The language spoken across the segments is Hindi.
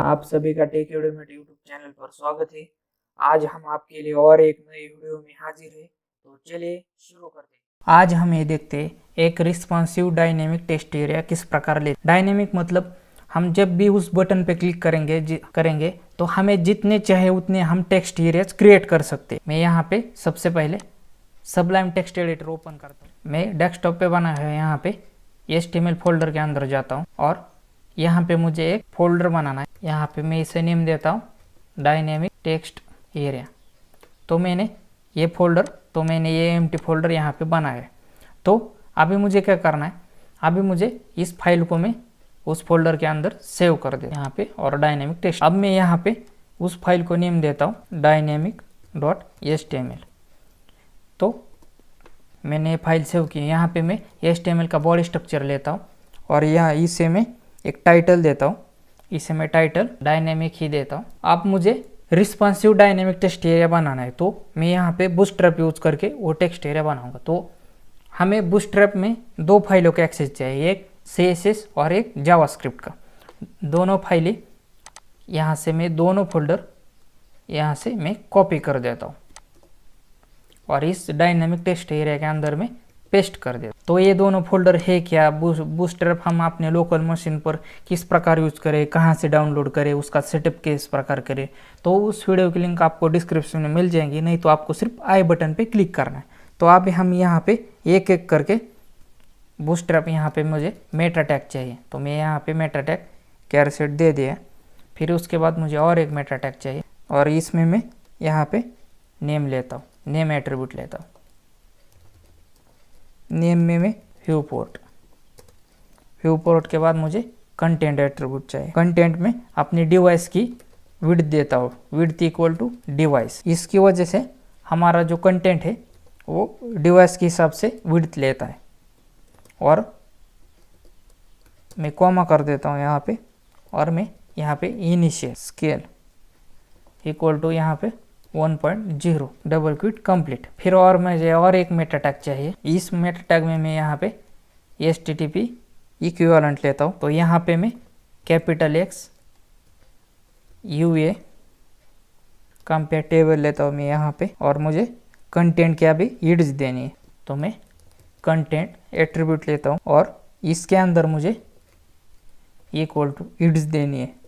आप सभी का टेक एडुमेट यूट्यूब चैनल पर स्वागत है। आज हम आपके लिए और एक नई वीडियो में हाजिर है, तो चलिए शुरू करते हैं। आज हम ये देखते हैं एक रिस्पॉन्सिव डायनेमिक टेक्स्ट एरिया किस प्रकार ले। डायनेमिक मतलब हम जब भी उस बटन पे क्लिक करेंगे तो हमें जितने चाहे उतने हम टेक्स्ट एरियाज क्रिएट कर सकते हैं। मैं यहाँ पे सबसे पहले सबलाइम टेक्स्ट एडिटर ओपन करता हूँ। मैं डेस्कटॉप पे बना है, यहाँ पे HTML फोल्डर के अंदर जाता हूँ और यहाँ पे मुझे एक फोल्डर बनाना है। यहाँ पे मैं इसे नेम देता हूँ डायनेमिक टेक्स्ट एरिया। तो मैंने ये एम्प्टी फोल्डर यहाँ पे बनाया है। तो अभी मुझे क्या करना है, अभी मुझे इस फाइल को मैं उस फोल्डर के अंदर सेव कर दे यहाँ पे और डायनेमिक टेक्स्ट। अब मैं यहाँ पे उस फाइल को नेम देता हूँ dynamic.html। तो मैंने ये फाइल सेव की। यहाँ पे मैं HTML का बॉडी स्ट्रक्चर लेता हूँ और यहाँ इसे मैं एक टाइटल देता हूँ। इसे मैं टाइटल डायनेमिक ही देता हूँ। अब मुझे रिस्पॉन्सिव डायनेमिक टेक्स्ट एरिया बनाना है, तो मैं यहाँ पे बूटस्ट्रैप यूज करके वो टेक्स्ट एरिया बनाऊंगा। तो हमें बूटस्ट्रैप में दो फाइलों का एक्सेस चाहिए, एक CSS और एक जावास्क्रिप्ट का। दोनों फाइलें यहाँ से मैं दोनों फोल्डर यहाँ से मैं कॉपी कर देता हूँ और इस डायनेमिक टेक्स्ट एरिया के अंदर में पेस्ट कर देता। तो ये दोनों फोल्डर है क्या, बूटस्ट्रैप हम अपने लोकल मशीन पर किस प्रकार यूज करें, कहाँ से डाउनलोड करें, उसका सेटअप किस प्रकार करें, तो उस वीडियो की लिंक आपको डिस्क्रिप्शन में मिल जाएंगी। नहीं तो आपको सिर्फ आई बटन पे क्लिक करना है। तो अभी हम यहाँ पे एक एक करके बूटस्ट्रैप, यहाँ पे मुझे मेटा टैग चाहिए, तो मैं यहाँ पे मेटा टैग कैरसेट दे दिया। फिर उसके बाद मुझे और एक मेटा टैग चाहिए और इसमें मैं यहाँ पे नेम लेता हूँ, नेम एट्रीब्यूट लेता हूँ। नेम में मैं व्यू पोर्ट के बाद मुझे कंटेंट एट्रीब्यूट चाहिए। कंटेंट में अपनी डिवाइस की विड्थ देता हूँ, विड्थ इक्वल टू डिवाइस। इसकी वजह से हमारा जो कंटेंट है वो डिवाइस के हिसाब से विड्थ लेता है। और मैं कॉमा कर देता हूँ यहाँ पे और मैं यहाँ पे इनिशियल स्केल इक्वल टू यहाँ पे 1.0 डबल क्विट कंप्लीट। फिर और मुझे और एक मेटा टैग चाहिए। इस मेटा टैग में मैं यहाँ पे HTTP इक्विवेलेंट लेता हूँ। तो यहाँ पे मैं कैपिटल X UA कंपैटिबल लेता हूँ मैं यहाँ पे, और मुझे कंटेंट क्या भी ईड्स देनी है। तो मैं कंटेंट एट्रीब्यूट लेता हूँ और इसके अंदर मुझे इक्वल टू ईड्स देनी है।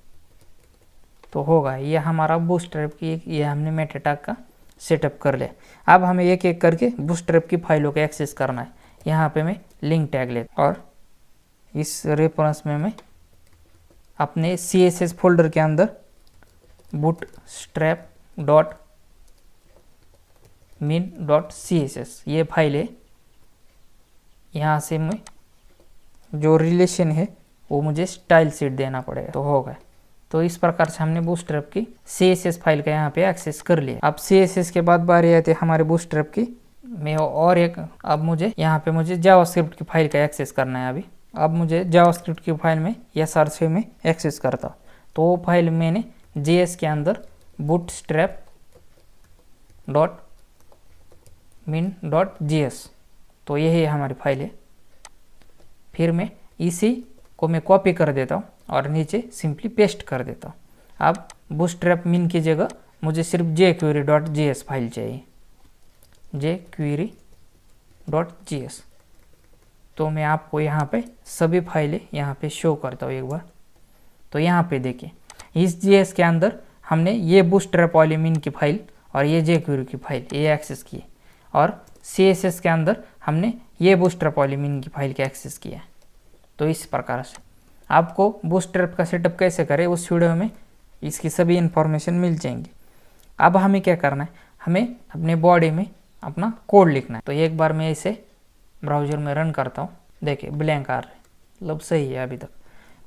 तो होगा ये हमारा बूटस्ट्रैप की, ये हमने मेटा टैग का सेटअप कर लिया। अब हमें एक एक करके बूटस्ट्रैप की फाइलों को एक्सेस करना है। यहाँ पे मैं लिंक टैग लेता और इस रेफरेंस में मैं अपने CSS फोल्डर के अंदर bootstrap.min.css ये फाइल है। यहाँ से मैं जो रिलेशन है वो मुझे स्टाइल शीट देना पड़ेगा, तो होगा। तो इस प्रकार से हमने बूटस्ट्रैप की CSS फाइल का यहाँ पे एक्सेस कर लिया। अब CSS के बाद बारी आती है हमारे बूटस्ट्रैप की में और एक, अब मुझे यहाँ पे मुझे जावास्क्रिप्ट की फाइल का एक्सेस करना है। अब मुझे जावास्क्रिप्ट की फाइल में SRC में एक्सेस करता हूँ। तो वो फाइल मैंने JS के अंदर bootstrap.min.js, तो यही है हमारी फाइल है। फिर मैं इसी को मैं कॉपी कर देता हूँ और नीचे सिंपली पेस्ट कर देता हूँ। अब बूटस्ट्रैप मिन की जगह मुझे सिर्फ jQuery.js फाइल चाहिए, jQuery.js। तो मैं आपको यहाँ पे सभी फाइलें यहाँ पे शो करता हूँ एक बार। तो यहाँ पे देखिए, इस JS के अंदर हमने ये बूटस्ट्रैप वाली मिन की फाइल और ये jQuery की फाइल ये एक्सेस की, और CSS के अंदर हमने ये बूटस्ट्रैप वाली मिन की फाइल का एक्सेस किया। तो इस प्रकार से आपको बूटस्ट्रैप का सेटअप कैसे करें उस वीडियो में इसकी सभी इन्फॉर्मेशन मिल जाएंगी। अब हमें क्या करना है, हमें अपने बॉडी में अपना कोड लिखना है। तो एक बार मैं इसे ब्राउज़र में रन करता हूँ। देखिए ब्लैंक आ रहा है, मतलब सही है अभी तक।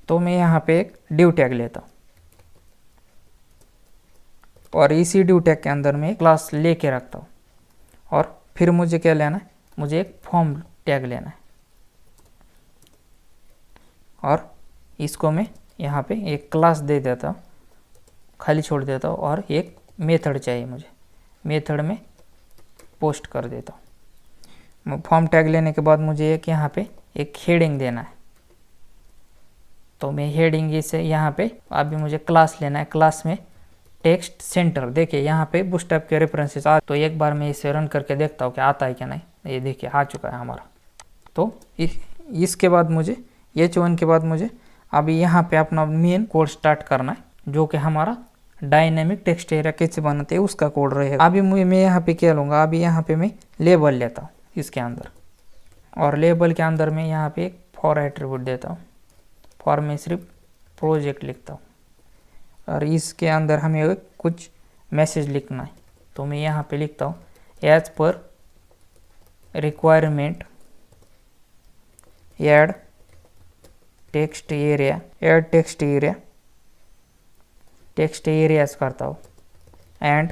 तो मैं यहाँ पे एक div टैग लेता हूँ और इसी div टैग के अंदर मैं क्लास लेके रखता हूँ। और फिर मुझे क्या लेना है, मुझे एक फॉर्म टैग लेना है और इसको मैं यहाँ पे एक क्लास दे देता हूँ, खाली छोड़ देता हूँ, और एक मेथड चाहिए मुझे, मेथड में पोस्ट कर देता हूँ। फॉर्म टैग लेने के बाद मुझे एक यहाँ पे एक हेडिंग देना है। तो मैं हेडिंग इसे यहाँ पे अभी मुझे क्लास लेना है, क्लास में टेक्स्ट सेंटर। देखिए यहाँ पे बूटस्ट्रैप के रेफरेंसेस आ, तो एक बार मैं इसे रन करके देखता हूँ कि आता है क्या नहीं। ये देखिए आ चुका है हमारा। तो इसके बाद मुझे H1 के बाद मुझे अभी यहाँ पे अपना मेन कोड स्टार्ट करना है, जो कि हमारा डायनेमिक टेक्स्ट एरिया कैसे बनाते हैं उसका कोड रहेगा। अभी मैं यहाँ पे क्या लूँगा, अभी यहाँ पे मैं लेबल लेता हूँ इसके अंदर, और लेबल के अंदर मैं यहाँ पे एक फॉर एट्रीब्यूट देता हूँ। फॉर में सिर्फ प्रोजेक्ट लिखता हूँ, और इसके अंदर हमें कुछ मैसेज लिखना है। तो मैं यहाँ पे लिखता हूँ as per requirement add text area, add text area, text areas करता हूँ, and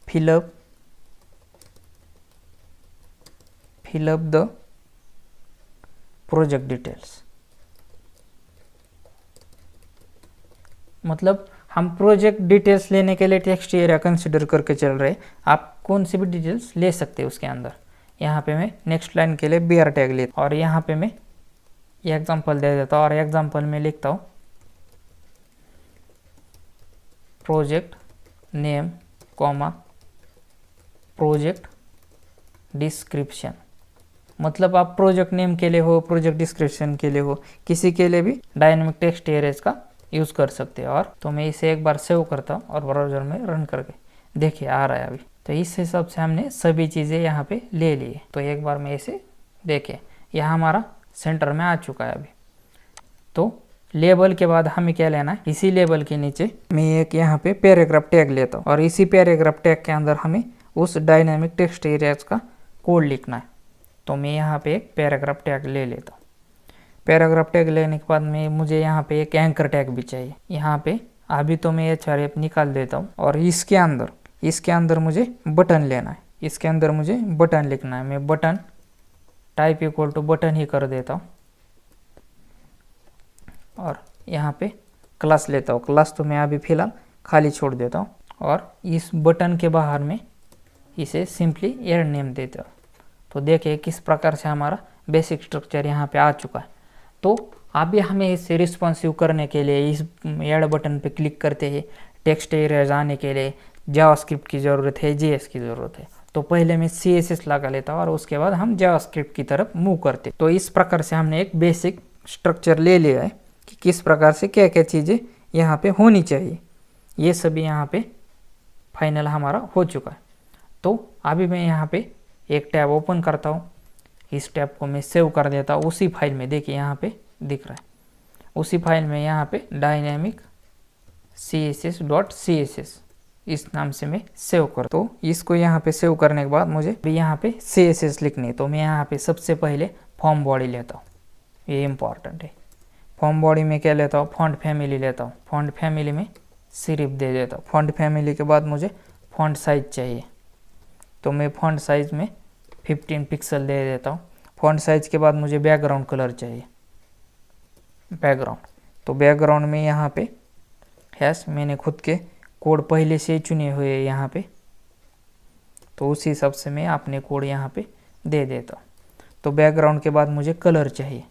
fill up the project details. मतलब हम प्रोजेक्ट डिटेल्स लेने के लिए टेक्स्ट एरिया कंसिडर करके चल रहे हैं। आप कौन सी भी डिटेल्स ले सकते हैं उसके अंदर। यहाँ पे मैं नेक्स्ट लाइन के लिए BR टैग लेता हूँ, और यहाँ पे मैं एग्जांपल दे देता हूँ, और एग्जांपल में लिखता हूँ project name comma project description. मतलब आप प्रोजेक्ट नेम के लिए हो, प्रोजेक्ट डिस्क्रिप्शन के लिए हो, किसी के लिए भी डायनेमिक टेक्स्ट एरियाज का यूज़ कर सकते हैं। और तो मैं इसे एक बार सेव करता हूँ और ब्राउज़र में रन करके देखिए आ रहा है अभी। तो इस हिसाब से हमने सभी चीज़ें यहाँ पे ले ली है। तो एक बार मैं इसे देखें, यह हमारा सेंटर में आ चुका है अभी। तो लेबल के बाद हमें क्या लेना है, इसी लेबल के नीचे मैं एक यहाँ पे पैराग्राफ टैग लेता हूँ, और इसी पैराग्राफ टैग के अंदर हमें उस डायनेमिक टेक्स्ट एरियाज का कोड लिखना है। तो मैं यहाँ पे एक पैराग्राफ टैग ले लेता हूँ। पैराग्राफ टैग लेने के बाद में मुझे यहाँ पे एक एंकर टैग भी चाहिए। यहाँ पे अभी तो मैं HRF निकाल देता हूँ, और इसके अंदर मुझे बटन लेना है। इसके अंदर मुझे बटन लिखना है। मैं button type equal to button ही कर देता हूँ, और यहाँ पे क्लास लेता हूँ। क्लास तो मैं अभी फ़िलहाल खाली छोड़ देता हूँ, और इस बटन के बाहर में इसे सिंपली एड नेम देता हूँ। तो देखिए किस प्रकार से हमारा बेसिक स्ट्रक्चर यहाँ पे आ चुका है। तो अभी हमें इसे रिस्पॉन्सिव करने के लिए इस ऐड बटन पे क्लिक करते हैं। टेक्स्ट एरिया जाने के लिए जावास्क्रिप्ट की ज़रूरत है, JS की ज़रूरत है। तो पहले मैं CSS लगा लेता हूँ, और उसके बाद हम जावास्क्रिप्ट की तरफ मूव करते। तो इस प्रकार से हमने एक बेसिक स्ट्रक्चर ले लिया है कि किस प्रकार से क्या क्या चीज़ें यहाँ पे होनी चाहिए। ये सभी यहाँ पे फाइनल हमारा हो चुका है। तो अभी मैं यहाँ पे एक टैब ओपन करता हूँ, इस टैब को मैं सेव कर देता हूँ उसी फाइल में। देखिए यहाँ पे दिख रहा है, उसी फाइल में यहाँ पे डायनेमिक css.css इस नाम से मैं सेव कर। तो इसको यहाँ पे सेव करने के बाद मुझे भी यहाँ पे CSS लिखनी है। तो मैं यहाँ पे सबसे पहले फॉर्म बॉडी लेता हूँ, ये इम्पॉर्टेंट है। फॉर्म बॉडी में क्या लेता हूँ, फॉन्ट फैमिली लेता हूँ। फॉन्ट फैमिली में सिर्फ दे देता हूँ। फॉन्ट फैमिली के बाद मुझे फॉन्ट साइज चाहिए, तो मैं फॉन्ट साइज में 15 पिक्सल दे देता हूँ। फॉन्ट साइज के बाद मुझे बैकग्राउंड कलर चाहिए, बैकग्राउंड। तो बैकग्राउंड में यहाँ पे हैश मैंने खुद के कोड पहले से ही चुने हुए हैं यहाँ पे, तो उसी हिसाब से मैं अपने कोड यहाँ पे दे देता हूँ। तो बैकग्राउंड के बाद मुझे कलर चाहिए,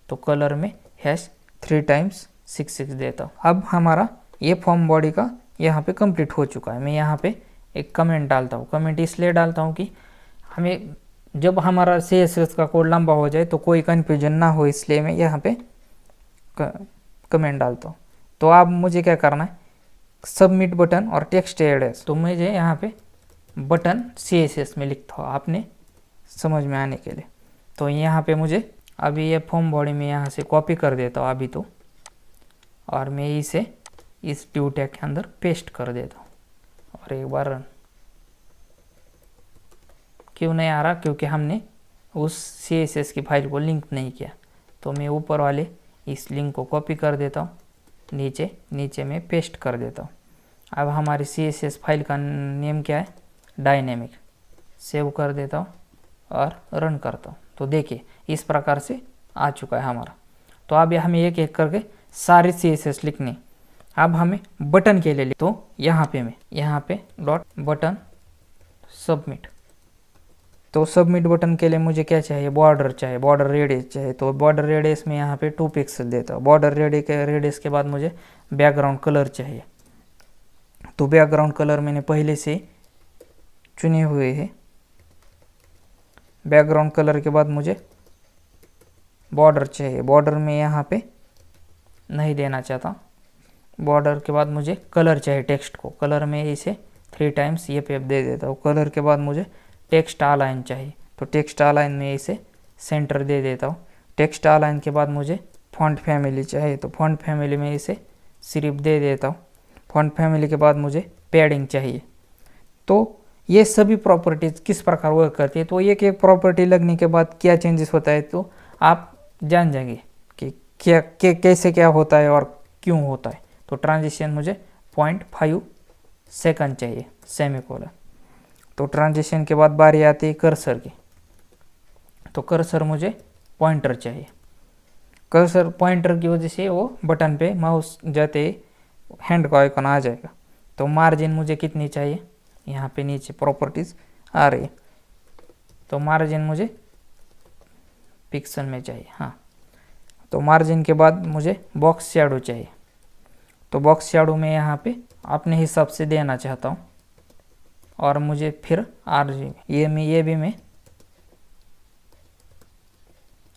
तो कलर में हैश 3x66 देता हूँ। अब हमारा ये फॉर्म बॉडी का यहाँ पे कंप्लीट हो चुका है। मैं यहाँ पे एक कमेंट डालता हूँ। कमेंट इसलिए डालता हूँ कि हमें जब हमारा CSS का कोड लंबा हो जाए तो कोई कन्फ्यूजन ना हो, इसलिए मैं यहाँ पे कमेंट डालता हूँ। तो अब मुझे क्या करना है, सबमिट बटन और टेक्स्ट एड्रेस। तो मुझे यहाँ पे बटन CSS में लिखता हूँ आपने समझ में आने के लिए। तो यहाँ पे मुझे अभी ये फॉर्म बॉडी में यहाँ से कॉपी कर देता हूँ अभी तो, और मैं इसे इस ड्यू टैग के अंदर पेस्ट कर देता हूँ, और एक बार रन। क्यों नहीं आ रहा, क्योंकि हमने उस CSS की फाइल को लिंक नहीं किया। तो मैं ऊपर वाले इस लिंक को कॉपी कर देता हूँ, नीचे में पेस्ट कर देता हूँ। अब हमारी CSS फाइल का नेम क्या है, डायनेमिक। सेव कर देता हूँ और रन करता हूँ। तो देखिए इस प्रकार से आ चुका है हमारा। तो अब हमें एक एक करके सारी CSS लिखनी। अब हमें बटन के लिए तो यहाँ पे मैं यहाँ पे डॉट बटन सबमिट, तो सबमिट बटन के लिए मुझे क्या चाहिए, बॉर्डर चाहिए, बॉर्डर रेडियस चाहिए। तो बॉर्डर रेडियस में यहाँ पे 2 पिक्सल देता हूँ। बॉर्डर रेडियस के बाद मुझे बैकग्राउंड कलर चाहिए। तो बैकग्राउंड कलर मैंने पहले से चुने हुए हैं। बैकग्राउंड कलर के बाद मुझे बॉर्डर चाहिए। बॉर्डर में यहाँ पे नहीं देना चाहता। बॉर्डर के बाद मुझे कलर चाहिए, टेक्स्ट को। कलर में इसे 3 टाइम्स ये पे दे देता हूँ। कलर के बाद मुझे टेक्स्ट अलाइन चाहिए। तो टेक्स्ट अलाइन में इसे सेंटर दे देता हूँ। टेक्स्ट अलाइन के बाद मुझे फॉन्ट फैमिली चाहिए। तो फॉन्ट फैमिली में इसे सिर्फ दे देता हूँ। फॉन्ट फैमिली के बाद मुझे पैडिंग चाहिए। तो ये सभी प्रॉपर्टीज़ किस प्रकार वर्क करती है, तो एक एक प्रॉपर्टी लगने के बाद क्या चेंजेस होता है तो आप जान जाएंगे कि कैसे क्या होता है और क्यों होता है। तो ट्रांजिशन मुझे 0.5 सेकंड चाहिए, सेमीकोलन। तो ट्रांजिशन के बाद बारी आती है कर्सर की। तो कर्सर मुझे पॉइंटर चाहिए। कर्सर पॉइंटर की वजह से वो बटन पे माउस जाते हैंड का आइकन आ जाएगा। तो मार्जिन मुझे कितनी चाहिए, यहाँ पे नीचे प्रॉपर्टीज़ आ रही है। तो मार्जिन मुझे पिक्सल में चाहिए। हाँ, तो मार्जिन के बाद मुझे बॉक्स शैडो चाहिए। तो बॉक्स शैडो में यहाँ पे अपने हिसाब से देना चाहता हूँ। और मुझे फिर RGB ये भी मैं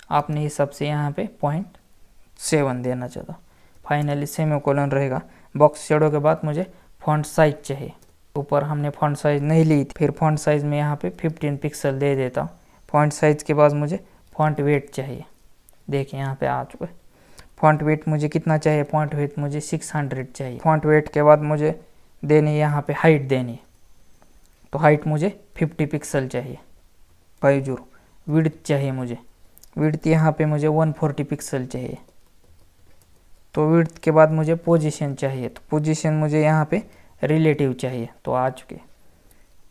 अपने हिसाब से यहाँ पे 0.7 देना चाहता हूँ। फाइनली सेमीकोलन रहेगा। बॉक्स शैडो के बाद मुझे फॉन्ट साइज चाहिए। ऊपर हमने फॉन्ट साइज नहीं ली थी, फिर फॉन्ट साइज में यहाँ पे 15 पिक्सल दे देता हूँ। फॉन्ट साइज के बाद मुझे फॉन्ट वेट चाहिए। देखिए यहाँ पे आ चुका है। फॉन्ट वेट मुझे कितना चाहिए, फॉन्ट वेट मुझे 600 चाहिए। फॉन्ट वेट के बाद मुझे देनी यहाँ पे हाइट देनी। तो हाइट मुझे 50 पिक्सल चाहिए, 50। विड्थ चाहिए मुझे, विड्थ यहाँ पे मुझे 140 पिक्सल चाहिए। तो विड्थ के बाद मुझे पोजीशन चाहिए। तो पोजीशन मुझे यहाँ पे रिलेटिव चाहिए। तो आ चुके।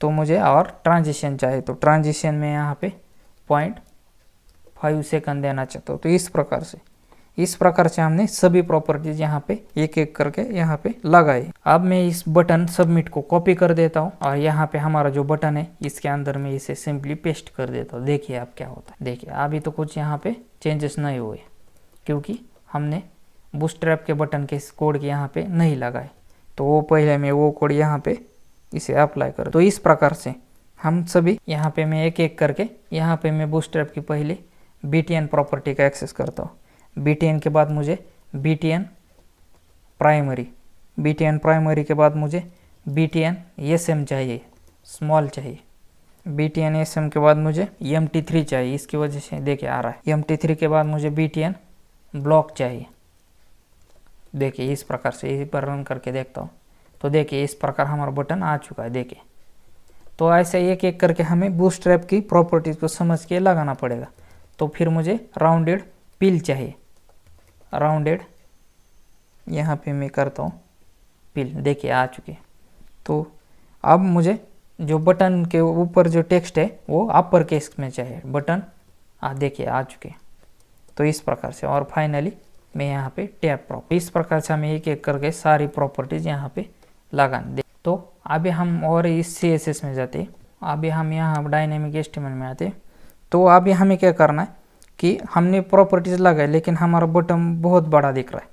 तो मुझे और ट्रांजिशन चाहिए। तो ट्रांजिशन में यहाँ पे 0.5 सेकंड देना चाहता हूँ। तो इस प्रकार से हमने सभी प्रॉपर्टीज यहाँ पे एक एक करके यहाँ पे लगाई। अब मैं इस बटन सबमिट को कॉपी कर देता हूँ और यहाँ पे हमारा जो बटन है इसके अंदर में इसे सिंपली पेस्ट कर देता हूँ। देखिए अब क्या होता है। देखिए अभी तो कुछ यहाँ पे चेंजेस नहीं हुए क्योंकि हमने बूटस्ट्रैप के बटन के कोड के यहाँ पे नहीं लगाए। तो वो पहले मैं वो कोड यहाँ पे इसे अप्लाई कर। तो इस प्रकार से हम सभी यहाँ पे मैं एक एक करके यहाँ पे मैं बूटस्ट्रैप की पहले BTN प्रॉपर्टी का एक्सेस करता हूँ। BTN के बाद मुझे BTN प्राइमरी के बाद मुझे BTN SM चाहिए, स्मॉल चाहिए। BTN SM के बाद मुझे MT3 चाहिए। इसकी वजह से देखिए आ रहा है। MT3 के बाद मुझे BTN ब्लॉक चाहिए। देखिए इस प्रकार से इसी पर रन करके देखता हूँ। तो देखिए इस प्रकार हमारा बटन आ चुका है। देखिए तो ऐसे एक एक करके हमें बूटस्ट्रैप की प्रॉपर्टीज़ को समझ के लगाना पड़ेगा। तो फिर मुझे राउंडेड पिल चाहिए। राउंडेड यहाँ पे मैं करता हूँ पिल। देखिए आ चुके। तो अब मुझे जो बटन के ऊपर जो टेक्स्ट है वो अपर केस में चाहिए। बटन देखिए आ चुके। तो इस प्रकार से और फाइनली मैं यहाँ पे टैप प्रॉपर्टी। इस प्रकार से हमें एक एक करके सारी प्रॉपर्टीज यहाँ पे लगाने दे। तो अभी हम और इस CSS में जाते। अभी हम यहाँ डायनेमिक HTML में आते। तो अभी हमें क्या करना है कि हमने प्रॉपर्टीज लगाए लेकिन हमारा बटन बहुत बड़ा दिख रहा है।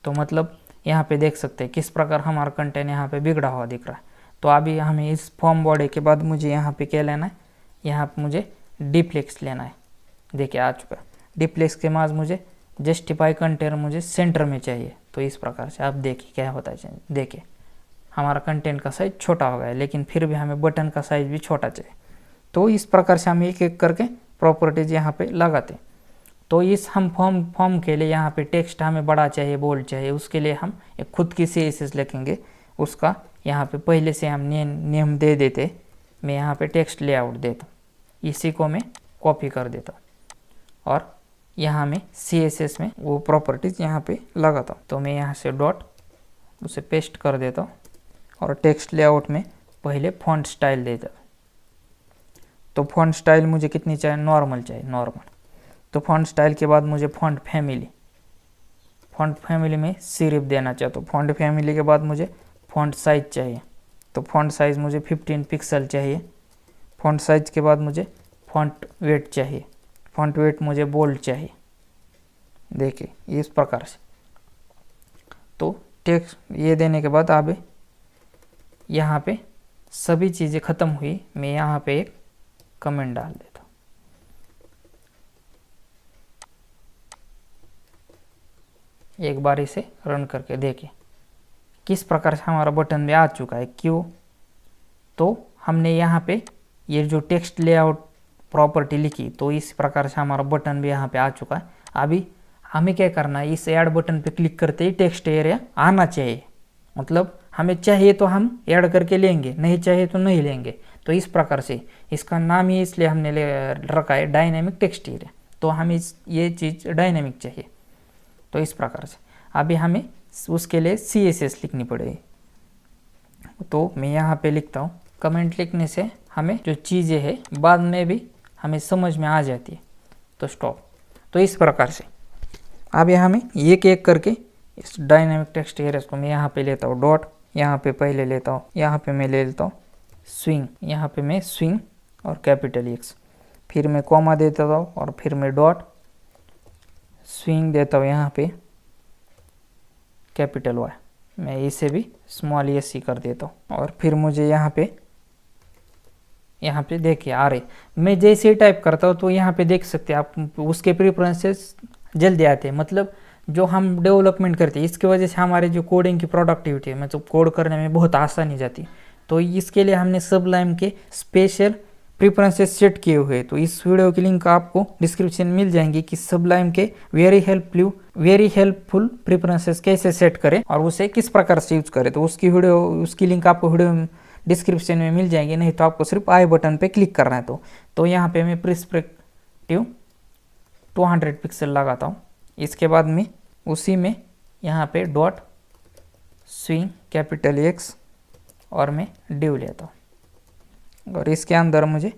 तो मतलब यहाँ पे देख सकते हैं किस प्रकार हमारा कंटेंट यहाँ पे बिगड़ा हुआ दिख रहा है। तो अभी हमें इस फॉर्म बॉडी के बाद मुझे यहाँ पे क्या लेना है, यहाँ पे मुझे डिप्लेक्स लेना है। देखिए आ चुका। डिप्लेक्स के बाद मुझे जस्टिफाई कंटेंट मुझे सेंटर में चाहिए। तो इस प्रकार से आप देखिए क्या होता है। देखिए हमारा कंटेंट का साइज छोटा हो गया है लेकिन फिर भी हमें बटन का साइज भी छोटा चाहिए। तो इस प्रकार से हम एक एक करके प्रॉपर्टीज यहाँ पे लगाते। तो इस हम फॉर्म के लिए यहाँ पे टेक्स्ट हमें बड़ा चाहिए, बोल्ड चाहिए। उसके लिए हम एक खुद की CSS लिखेंगे। उसका यहाँ पे पहले से हम नेम दे देते। मैं यहाँ पे टेक्स्ट लेआउट देता हूँ। इसी को मैं कॉपी कर देता हूँ और यहाँ मैं CSS में वो प्रॉपर्टीज यहाँ पे लगाता हूँ। तो मैं यहाँ से डॉट उसे पेस्ट कर देता हूँ और टेक्स्ट लेआउट में पहले फॉन्ट स्टाइल देता हूँ। तो फॉन्ट स्टाइल मुझे कितनी चाहिए, नॉर्मल चाहिए, नॉर्मल। तो फॉन्ट स्टाइल के बाद मुझे फॉन्ट फैमिली में सिर्फ देना चाहता हूँ। फॉन्ट फैमिली के बाद मुझे फॉन्ट साइज चाहिए। तो फॉन्ट साइज मुझे 15 पिक्सल चाहिए। फॉन्ट साइज के बाद मुझे फॉन्ट वेट चाहिए, फॉन्ट वेट मुझे बोल्ड चाहिए। देखिए इस प्रकार से। तो टेक्स्ट ये देने के बाद अब यहाँ पे सभी चीज़ें ख़त्म हुई, मैं यहाँ पे एक कमेंट डाल देता हूँ। एक बार इसे रन करके देखिए किस प्रकार से हमारा बटन भी आ चुका है। क्यों? तो हमने यहाँ पे ये जो टेक्स्ट लेआउट प्रॉपर्टी लिखी, तो इस प्रकार से हमारा बटन भी यहाँ पे आ चुका है। अभी हमें क्या करना है, इस ऐड बटन पे क्लिक करते ही टेक्स्ट एरिया आना चाहिए। मतलब हमें चाहिए तो हम ऐड करके लेंगे, नहीं चाहिए तो नहीं लेंगे। तो इस प्रकार से इसका नाम ही इसलिए हमने रखा है डायनेमिक टेक्स्ट एरिया। तो हमें ये चीज़ डायनेमिक चाहिए। तो इस प्रकार से अभी हमें उसके लिए CSS लिखनी पड़ेगी। तो मैं यहाँ पे लिखता हूँ। कमेंट लिखने से हमें जो चीज़ें हैं बाद में भी हमें समझ में आ जाती है। तो स्टॉप। तो इस प्रकार से अभी हमें एक एक करके इस डायनेमिक टेक्स्ट एरिया को मैं यहाँ पे लेता हूँ डॉट, यहाँ पे पहले लेता हूँ, यहाँ पे मैं ले लेता हूँ स्विंग, यहाँ पे मैं स्विंग और कैपिटल X, फिर मैं कॉमा देता हूँ और फिर मैं डॉट स्विंग देता हूँ, यहाँ पे कैपिटल Y, मैं इसे भी स्मॉल s ही कर देता हूँ। और फिर मुझे यहाँ पे देखिए आ रहे, मैं जैसे ही टाइप करता हूँ तो यहाँ पे देख सकते हैं आप उसके प्रेफरेंसेस जल्दी आते हैं। मतलब जो हम डेवलपमेंट करते हैं इसकी वजह से हमारे जो कोडिंग की प्रोडक्टिविटी है, मतलब कोड करने में बहुत आसानी जाती है। तो इसके लिए हमने सबलाइम के स्पेशल प्रेफरेंसेस सेट किए हुए हैं। तो इस वीडियो की लिंक आपको डिस्क्रिप्शन में मिल जाएंगी कि सबलाइम के वेरी हेल्पफुल प्रेफरेंसेस कैसे सेट करें और उसे किस प्रकार से यूज करें। तो उसकी लिंक आपको वीडियो डिस्क्रिप्शन में मिल जाएगी, नहीं तो आपको सिर्फ आई बटन पे क्लिक करना है। तो यहाँ पे मैं पर्सपेक्टिव 200 पिक्सल लगाता हूँ। इसके बाद मैं उसी में यहाँ पे डॉट स्विंग कैपिटल X और मैं डिव लेता हूँ। और इसके अंदर मुझे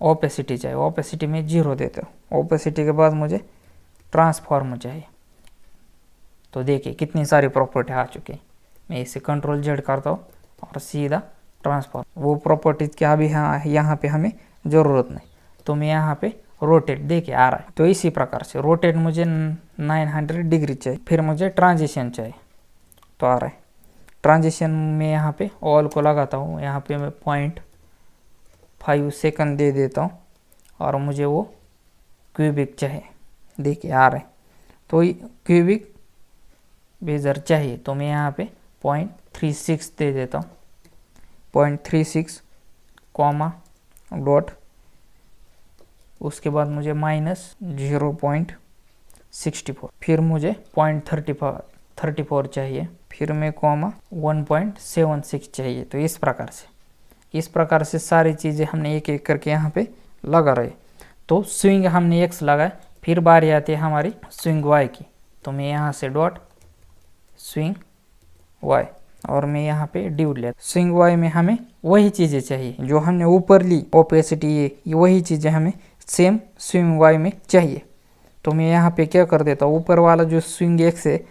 ओपेसिटी चाहिए, ओपेसिटी में 0 देता हूँ। ओपेसिटी के बाद मुझे ट्रांसफॉर्म चाहिए। तो देखिए कितनी सारी प्रॉपर्टी आ चुकी है। मैं इसे कंट्रोल Z करता हूँ और सीधा ट्रांसफॉर्म, वो प्रॉपर्टीज क्या भी यहाँ पे हमें ज़रूरत नहीं। तो मैं यहाँ पे रोटेट देखिए आ रहा है। तो इसी प्रकार से रोटेट मुझे 900 डिग्री चाहिए। फिर मुझे ट्रांजिशन चाहिए, तो आ रहा है ट्रांजिशन में यहाँ पे ऑल को लगाता हूँ। यहाँ पे मैं 0.5 सेकंड दे देता हूँ और मुझे वो क्यूबिक चाहिए। देखिए आ रहा है। तो क्यूबिक बेजर चाहिए, तो मैं यहाँ पे 0.36 दे देता हूँ। 0.36 कॉमा डॉट, उसके बाद मुझे -0.64, फिर मुझे 0.34 चाहिए, फिर मैं कॉमा 1.76 चाहिए। तो इस प्रकार से सारी चीज़ें हमने एक एक करके यहाँ पे लगा रहे। तो स्विंग हमने X लगाए, फिर बारी आती है हमारी स्विंग Y की। तो मैं यहाँ से डॉट स्विंग Y और मैं यहाँ पे डिव लेता। स्विंग Y में हमें वही चीज़ें चाहिए जो हमने ऊपर ली, ओपेसिटी ये वही चीज़ें हमें सेम स्विंग Y में चाहिए। तो मैं यहाँ पे क्या कर देता हूँ, ऊपर वाला जो स्विंग X है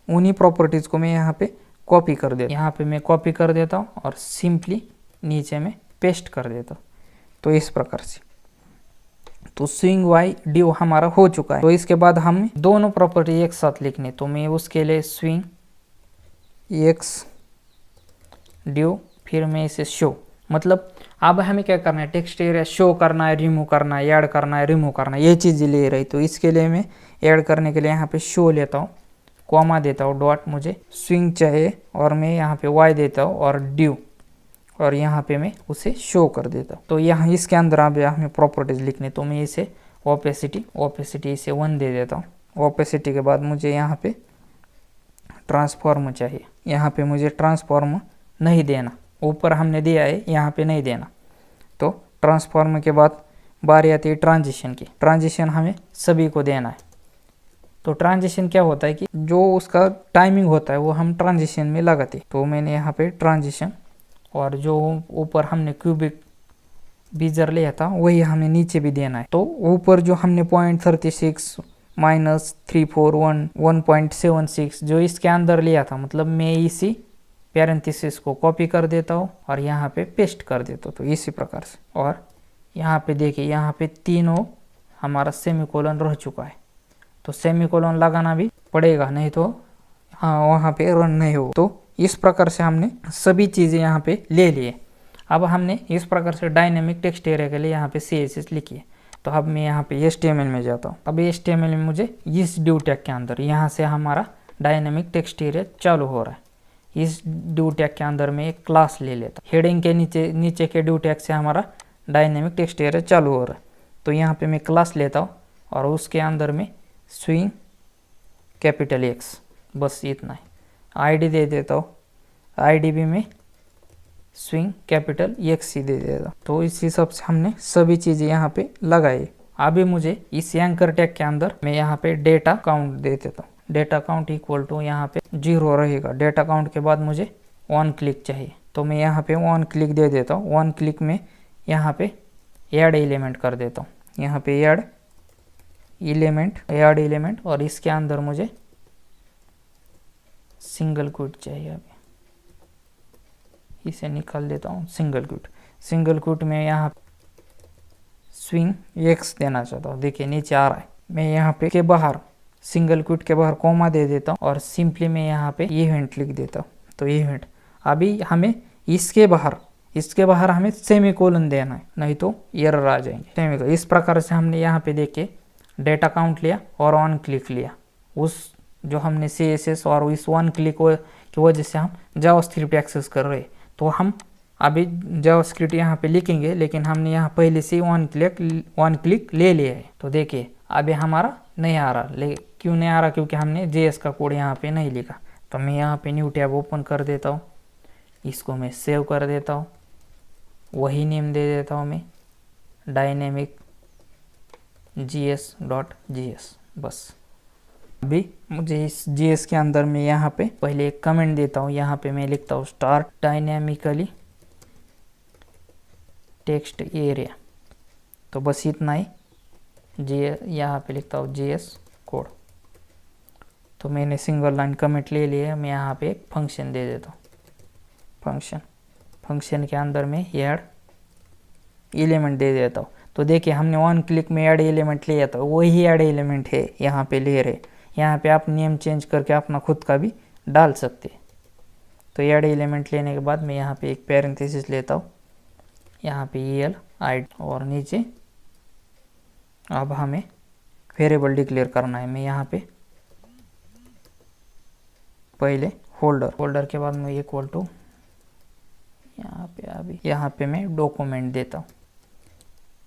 उन्हीं प्रॉपर्टीज़ को मैं यहाँ पे कॉपी कर देता हूँ। यहाँ पे मैं कॉपी कर देता हूँ और सिंपली नीचे में पेस्ट कर देता हूँ। तो इस प्रकार से तो स्विंग Y डिव हमारा हो चुका है। तो इसके बाद हम दोनों प्रॉपर्टी एक साथ लिखने, तो मैं उसके लिए स्विंग X डिव, फिर मैं इसे शो, मतलब अब हमें क्या करना है, टेक्स्ट एरिया शो करना है, रिमूव करना है, ऐड करना है, रिमूव करना है, ये चीज़ ले रही। तो इसके लिए मैं ऐड करने के लिए यहाँ पे शो लेता हूँ, कॉमा देता हूँ, डॉट मुझे स्विंग चाहिए और मैं यहाँ पे Y देता हूँ और डिव, और यहाँ पे मैं उसे शो कर देता हूँ। तो यहाँ इसके अंदर अब हमें प्रॉपर्टीज लिखने, तो मैं इसे ओपेसिटी इसे 1 दे देता हूँ। ओपेसिटी के बाद मुझे यहाँ पे ट्रांसफॉर्म चाहिए, यहाँ पे मुझे ट्रांसफॉर्म नहीं देना, ऊपर हमने दिया है यहाँ पे नहीं देना। तो ट्रांसफॉर्म के बाद बारी आती है ट्रांजिशन की। ट्रांजिशन हमें सभी को देना है। तो ट्रांजिशन क्या होता है कि जो उसका टाइमिंग होता है वो हम ट्रांजिशन में लगाते। तो मैंने यहाँ पे ट्रांजिशन, और जो ऊपर हमने क्यूबिक बीजर लिया था वही हमें नीचे भी देना है। तो ऊपर जो हमने 0.36 -341 1.76 जो इसके अंदर लिया था, मतलब मैं इसी पैरेंथेसिस को कॉपी कर देता हूँ और यहाँ पे पेस्ट कर देता हूँ। तो इसी प्रकार से, और यहाँ पे देखिए यहाँ पे तीनों हमारा सेमीकोलन रह चुका है, तो सेमीकोलन लगाना भी पड़ेगा, नहीं तो हाँ वहाँ पे रन नहीं हो। तो इस प्रकार से हमने सभी चीज़ें यहाँ पे ले लिए। अब हमने इस प्रकार से डायनेमिक टेक्स्ट एरिया के लिए यहाँ पे CSS लिखी है। तो अब मैं यहाँ पे HTML में जाता हूँ। अब HTML में मुझे इस div टैग के अंदर यहाँ से हमारा डायनेमिक टेक्स्ट एरिया चालू हो रहा है। इस div टैग के अंदर में एक क्लास ले लेता, हेडिंग के नीचे के div टैग से हमारा डायनेमिक टेक्स्ट एरिया चालू हो रहा है। तो यहाँ पे मैं क्लास लेता हूँ और उसके अंदर में स्विंग कैपिटल X, बस इतना है। ID दे देता हूँ, ID भी मैं स्विंग कैपिटल X ही दे देता। तो इस हिसाब से हमने सभी चीज़ें यहाँ पे लगाई। अभी मुझे इस एंकर टैग के अंदर मैं यहाँ पे डेटा काउंट दे देता हूँ। डेटा काउंट इक्वल टू यहाँ पे 0 रहेगा। डेटा काउंट के बाद मुझे 1 क्लिक चाहिए, तो मैं यहाँ पे 1 क्लिक दे देता हूँ। 1 क्लिक में यहाँ पे ऐड एलिमेंट कर देता हूँ। यहाँ पे ऐड एलिमेंट और इसके अंदर मुझे सिंगल क्वोट चाहिए। अभी इसे निकाल देता हूँ। सिंगल क्वोट में यहाँ स्विंग X देना चाहता हूँ। देखिए नीचे आ रहा है। मैं यहाँ पे के बाहर सिंगल क्वोट के बाहर कॉमा दे देता हूँ और सिंपली मैं यहाँ पे इवेंट लिख देता हूँ। तो इवेंट, अभी हमें इसके बाहर हमें सेमीकोलन देना है, नहीं तो एरर आ जाएंगे। इस प्रकार से हमने यहाँ पे देखिए डेटा काउंट लिया और 1 क्लिक लिया। उस जो हमने CSS और इस 1 क्लिक की वजह से हम जावास्क्रिप्ट एक्सेस कर रहे हैं। तो हम अभी जावास्क्रिप्ट यहाँ पे लिखेंगे, लेकिन हमने यहाँ पहले से 1 क्लिक ले लिया है। तो देखिए अभी हमारा नहीं आ रहा। क्यों नहीं आ रहा? क्योंकि हमने JS का कोड यहाँ पे नहीं लिखा। तो मैं यहाँ पे न्यू टैब ओपन कर देता हूँ, इसको मैं सेव कर देता हूँ, वही नेम दे देता हूँ मैं डायनेमिक GS.js। बस अभी मुझे इस JS के अंदर में यहाँ पे पहले एक कमेंट देता हूँ। यहाँ पे मैं लिखता हूँ स्टार्ट डायनेमिकली टेक्स्ट एरिया। तो बस इतना ही। यहाँ पे लिखता हूँ JS कोड। तो मैंने सिंगल लाइन कमेंट ले लिया। मैं यहाँ पे एक फंक्शन दे देता हूँ। फंक्शन के अंदर में ऐड एलिमेंट दे देता हूँ। तो देखिए हमने 1 क्लिक में ऐड एलिमेंट लिया था, वही ऐड एलिमेंट है यहाँ पे ले रहे। यहाँ पे आप नेम चेंज करके अपना खुद का भी डाल सकते। तो ऐड एलिमेंट लेने के बाद मैं यहाँ पे एक पैरेंथेसिस लेता हूँ, यहाँ पे EL ID और नीचे अब हमें वेरिएबल डिक्लेयर करना है। मैं यहाँ पे पहले होल्डर के बाद मैं इक्वल टू यहाँ पे मैं डॉक्यूमेंट देता हूँ।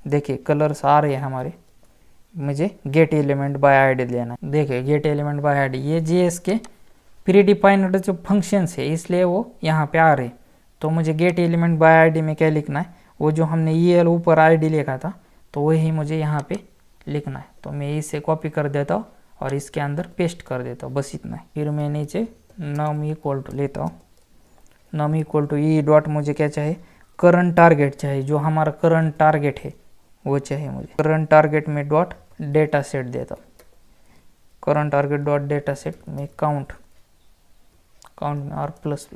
देखिए कलर्स आ रहे हैं हमारे। मुझे गेट एलिमेंट बाय आईडी लेना है। देखिए गेट एलिमेंट बाय आईडी, ये JS के प्री डिफाइंड जो फंक्शंस है इसलिए वो यहाँ पे आ रहे। तो मुझे गेट एलिमेंट बाय आईडी में क्या लिखना है, वो जो हमने EL ऊपर ID लिखा था तो वही मुझे यहाँ पे लिखना है। तो मैं इसे कॉपी कर देता हूँ और इसके अंदर पेस्ट कर देता हूँ, बस इतना है। फिर मैं नीचे नम इक्वल टू लेता हूँ। Num equal to E dot, मुझे क्या चाहिए, करंट टारगेट चाहिए। जो हमारा करंट टारगेट है वो चाहिए मुझे। करंट टारगेट में डॉट डेटा सेट देता हूँ। Current target dot data set में काउंट में और प्लस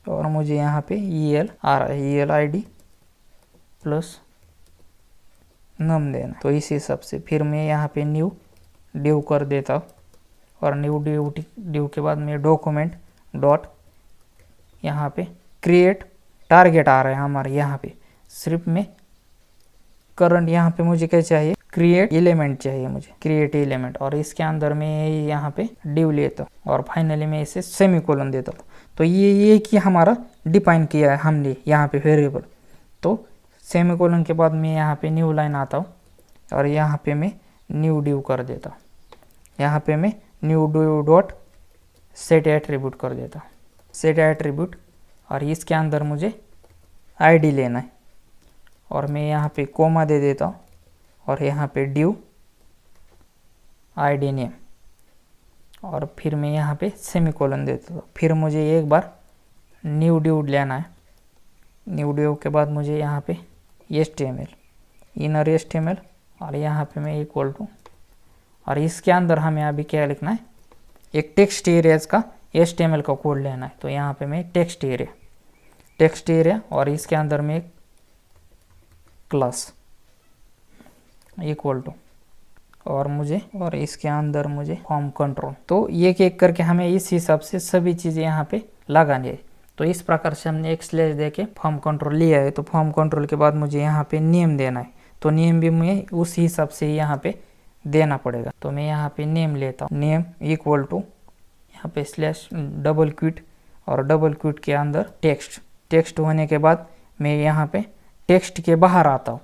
और मुझे यहाँ पे EL आ रहा है, EL ID प्लस नम देना। तो इस हिसाब से फिर मैं यहाँ पे न्यू डिव कर देता हूँ और न्यू डिव के बाद मैं डॉक्यूमेंट डॉट यहाँ पे क्रिएट टारगेट आ रहा है हमारे। यहाँ पे सिर्फ में करंट, यहाँ पे मुझे क्या चाहिए, क्रिएट एलिमेंट चाहिए मुझे, क्रिएट एलिमेंट। और इसके अंदर मैं यहाँ पे डिव लेता हूँ और फाइनली मैं इसे सेमीकोलन देता हूँ। तो ये कि हमारा डिफाइन किया है हमने यहाँ पे वेरिएबल। तो सेमीकोलन के बाद मैं यहाँ पे न्यू लाइन आता हूँ और यहाँ पे मैं न्यू डिव कर देता हूँ। यहाँ पे मैं new div dot set attribute कर देता हूँ, सेट एट्रीब्यूट। और इसके अंदर मुझे ID लेना है और मैं यहाँ पे कोमा दे देता हूँ और यहाँ पे डिव ID नेम और फिर मैं यहाँ पे सेमीकोलन देता हूँ। फिर मुझे एक बार न्यू डिव लेना है। न्यू डिव के बाद मुझे यहाँ पे HTML, इनर HTML और यहाँ पे मैं इक्वल टू, और इसके अंदर हमें अभी क्या लिखना है, एक टेक्स्ट एरियाज का HTML का कोड लेना है। तो यहाँ पे मैं टेक्स्ट एरिया और इसके अंदर में एक क्लास इक्वल टू और इसके अंदर मुझे फॉर्म कंट्रोल। तो एक एक करके हमें इस हिसाब से सभी चीज़ें यहाँ पे लगानी है। तो इस प्रकार से हमने एक स्लैश दे के फॉर्म कंट्रोल लिया है। तो फॉर्म कंट्रोल के बाद मुझे यहाँ पे नेम देना है। तो नेम भी मैं उस हिसाब से यहाँ पे देना पड़ेगा। तो मैं यहाँ पे नेम लेता हूँ, नेम इक्वल टू यहाँ पे स्लैश डबल क्विट और डबल क्विट के अंदर टेक्स्ट होने के बाद मैं यहाँ पे टेक्स्ट के बाहर आता हूँ।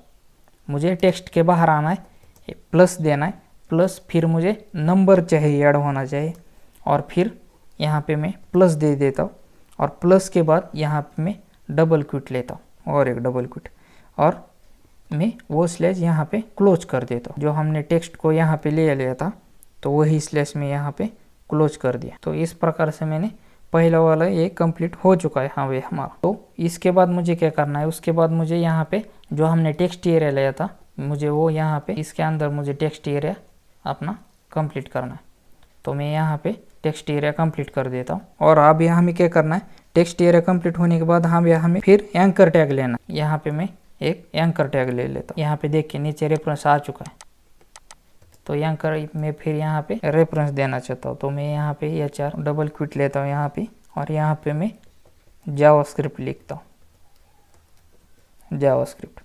मुझे टेक्स्ट के बाहर आना है, प्लस देना है, प्लस फिर मुझे नंबर चाहिए, ऐड होना चाहिए और फिर यहाँ पे मैं प्लस दे देता हूँ और प्लस के बाद यहाँ पे मैं डबल क्विट लेता हूँ और एक डबल क्विट और मैं वो स्लैश यहाँ पे क्लोज कर देता हूँ। जो हमने टेक्स्ट को यहाँ पे ले लिया था तो वही स्लैश में यहाँ पे क्लोज कर दिया। तो इस प्रकार से मैंने पहला वाला ये कंप्लीट हो चुका है हमारा। तो इसके बाद मुझे क्या करना है, उसके बाद मुझे यहाँ पे जो हमने टेक्स्ट एरिया लिया था मुझे वो यहाँ पे इसके अंदर मुझे टेक्स्ट एरिया अपना कंप्लीट करना है। तो मैं यहाँ पे टेक्स्ट एरिया कंप्लीट कर देता हूँ। और अब यहाँ हमें क्या करना है, टेक्स्ट एरिया कंप्लीट होने के बाद हमें फिर एंकर टैग लेना है। यहाँ पे मैं एक एंकर टैग ले लेता हूँ। यहाँ पे देखिए नीचे रेफरेंस आ चुका है। तो एंकर में फिर यहाँ पे रेफरेंस देना चाहता हूँ। तो मैं यहाँ पे HR डबल क्विट लेता हूँ यहाँ पे और यहाँ पे मैं जावास्क्रिप्ट लिखता हूँ, जावास्क्रिप्ट।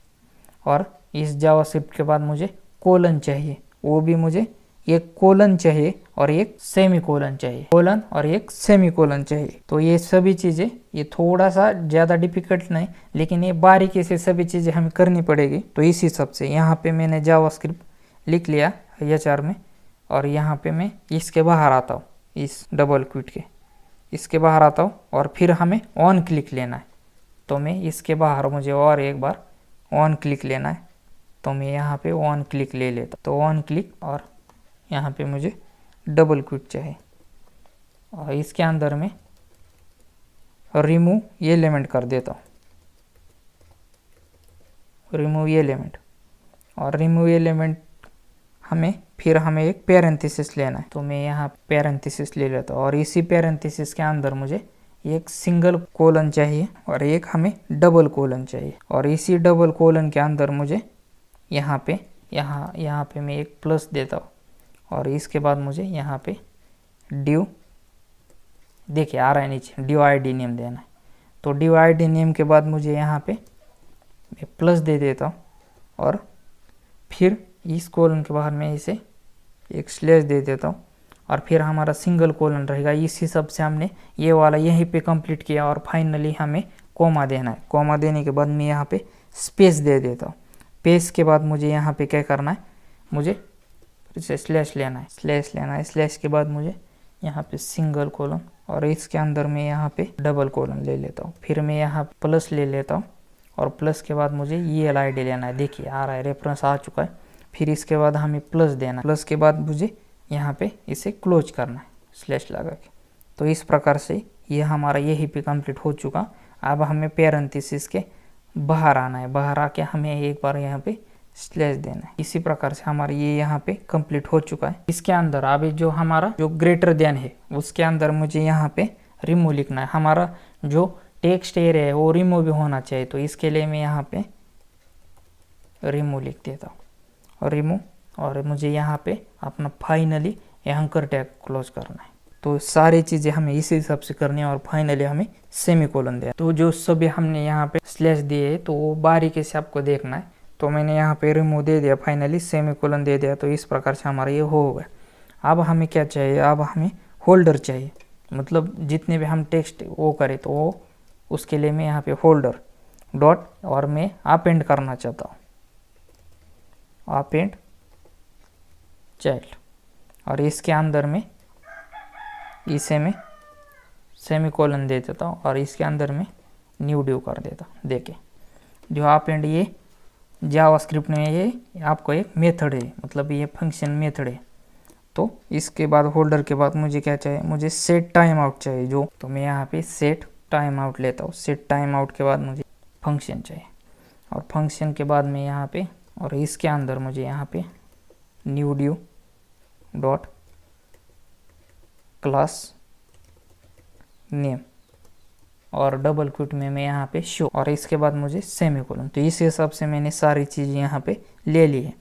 और इस जावास्क्रिप्ट के बाद मुझे कोलन चाहिए, वो भी मुझे एक कोलन चाहिए और एक सेमी कोलन चाहिए, कोलन और एक सेमी कोलन चाहिए। तो ये सभी चीज़ें ये थोड़ा सा ज़्यादा डिफिकल्ट नहीं, लेकिन ये बारीकी से सभी चीज़ें हमें करनी पड़ेगी। तो इस हिसाब से यहाँ पे मैंने जावास्क्रिप्ट लिख लिया HR में और यहाँ पे मैं इसके बाहर आता हूँ, इस डबल क्विट के इसके बाहर आता हूँ और फिर हमें ऑन क्लिक लेना है। तो मैं इसके बाहर मुझे और एक बार ऑन क्लिक लेना है। तो मैं यहाँ पे ऑन क्लिक ले लेता हूँ। तो ऑन क्लिक और यहाँ पे मुझे डबल क्विट चाहिए और इसके अंदर में रिमूव एलिमेंट कर देता हूँ, रिमूव एलिमेंट। और रिमूव एलिमेंट हमें एक पैरेंथेसिस लेना है। तो मैं यहाँ पैरेंथेसिस ले लेता हूँ और इसी पैरेंथेसिस के अंदर मुझे एक सिंगल कोलन चाहिए और एक हमें डबल कोलन चाहिए। और इसी डबल कोलन के अंदर मुझे यहाँ पे मैं एक प्लस देता हूँ और इसके बाद मुझे यहाँ पे ड्यू, देखिए आ रहा है नीचे, ड्यू ID नेम देना है। तो ड्यू ID नेम के बाद मुझे यहाँ पे मैं प्लस दे देता हूँ और फिर इस कोलन के बाहर मैं इसे एक स्लैश दे देता हूँ और फिर हमारा सिंगल कोलन रहेगा। इस हिसाब से हमने ये वाला यहीं पे कंप्लीट किया और फाइनली हमें कोमा देना है। कोमा देने के बाद मैं यहाँ पे स्पेस दे देता हूँ। स्पेस के बाद मुझे यहाँ पे क्या करना है, मुझे इसे स्लैश लेना है, स्लैश के बाद मुझे यहाँ पे सिंगल कोलन और इसके अंदर मैं यहाँ पे डबल कोलन ले लेता हूँ। फिर मैं यहाँ प्लस ले लेता हूँ और प्लस के बाद मुझे ELID लेना है। देखिए आ रहा है, रेफरेंस आ चुका है। फिर इसके बाद हमें प्लस देना है, प्लस के बाद मुझे यहाँ पे इसे क्लोज करना है स्लैश लगा के। तो इस प्रकार से ये हमारा यही पे कंप्लीट हो चुका। अब हमें पैरेंथेसिस के बाहर आना है, बाहर आके हमें एक बार यहाँ पे स्लैश देना है। इसी प्रकार से हमारा ये यहाँ पे कंप्लीट हो चुका है। इसके अंदर अभी जो हमारा जो ग्रेटर देन है उसके अंदर मुझे यहाँ पे रिमूव लिखना है। हमारा जो टेक्स्ट एरिया है वो रिमूव भी होना चाहिए। तो इसके लिए मैं यहाँ पे रिमूव लिख देता हूँ और रिमूव, और मुझे यहाँ पे अपना फाइनली एंकर टैग क्लोज करना है। तो सारी चीज़ें हमें इसी हिसाब से करनी है और फाइनली हमें सेमी कोलन दिया। तो जो सभी हमने यहाँ पे स्लैश दिए तो वो बारीकी से आपको देखना है। तो मैंने यहाँ पे रिमूव दे दिया, फाइनली सेमी कोलन दे दिया। तो इस प्रकार से हमारा ये हो गया। अब हमें क्या चाहिए, अब हमें होल्डर चाहिए, मतलब जितने भी हम टेक्स्ट वो करें तो वो उसके लिए मैं यहाँ पे होल्डर डॉट और मैं अपेंड करना चाहता हूँ, अपेंड चाइल्ड। और इसके अंदर में इसे मैं सेमी कोलन दे देता हूँ और इसके अंदर में न्यू ड्यू कर देता हूँ। देखिए जो अपेंड ये जावास्क्रिप्ट में ये आपको एक मेथड है, मतलब ये फंक्शन मेथड है। तो इसके बाद होल्डर के बाद मुझे क्या चाहिए, मुझे सेट टाइम आउट चाहिए जो, तो मैं यहाँ पे सेट टाइम आउट लेता हूँ। सेट टाइम आउट के बाद मुझे फंक्शन चाहिए और फंक्शन के बाद मैं यहाँ पे, और इसके अंदर मुझे यहाँ पे new due dot class name, और डबल क्विट में मैं यहाँ पे शो, और इसके बाद मुझे सेमीकोलन। तो इस हिसाब से मैंने सारी चीज़ें यहाँ पे ले ली है।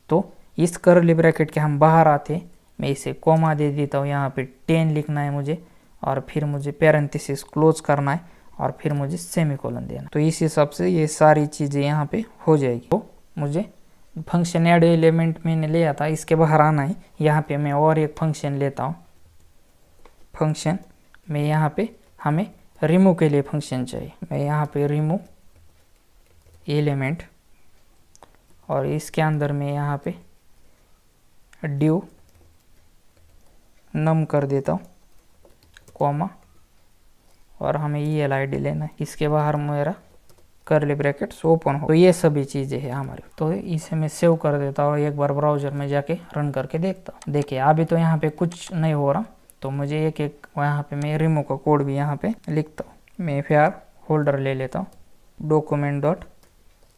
तो इस कर्ली ब्रैकेट के हम बाहर आते, मैं इसे कॉमा दे देता हूँ, यहाँ पे 10 लिखना है मुझे, और फिर मुझे पैरेंथेसिस क्लोज करना है, और फिर मुझे सेमीकोलन देना। तो इस हिसाब से ये सारी चीज़ें यहाँ पे हो जाएगी। तो मुझे फंक्शन ऐड एलिमेंट मैंने लिया था, इसके बाहर आना है। यहाँ पे मैं और एक फंक्शन लेता हूँ, फंक्शन में यहाँ पे हमें रिमूव के लिए फंक्शन चाहिए। मैं यहाँ पे रिमूव एलिमेंट, और इसके अंदर मैं यहाँ पे ड्यू नम कर देता हूँ, कॉमा, और हमें ELID लेना है। इसके बाहर मेरा कर्ली ब्रैकेट्स ओपन हो। तो ये सभी चीज़ें हैं हमारी। तो इसे मैं सेव कर देता हूँ, एक बार ब्राउज़र में जाके रन करके देखता हूँ। देखिए अभी तो यहाँ पे कुछ नहीं हो रहा, तो मुझे एक एक यहाँ पे मैं रिमूव का कोड भी यहाँ पे लिखता हूँ। मैं फिर होल्डर ले लेता हूँ, document dot